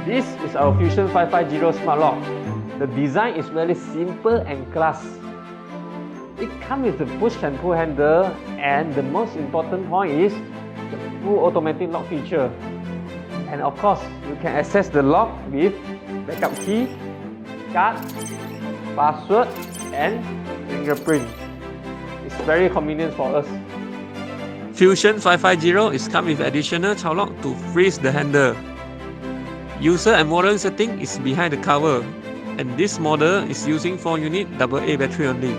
This is our FU550 smart lock. The design is very simple and class. It comes with the push and pull handle, and the most important point is the full automatic lock feature. And of course, you can access the lock with backup key, card, password, and fingerprint. It's very convenient for us. FU550 is come with additional child lock to freeze the handle. User and model setting is behind the cover, and this model is using 4-unit AA battery only.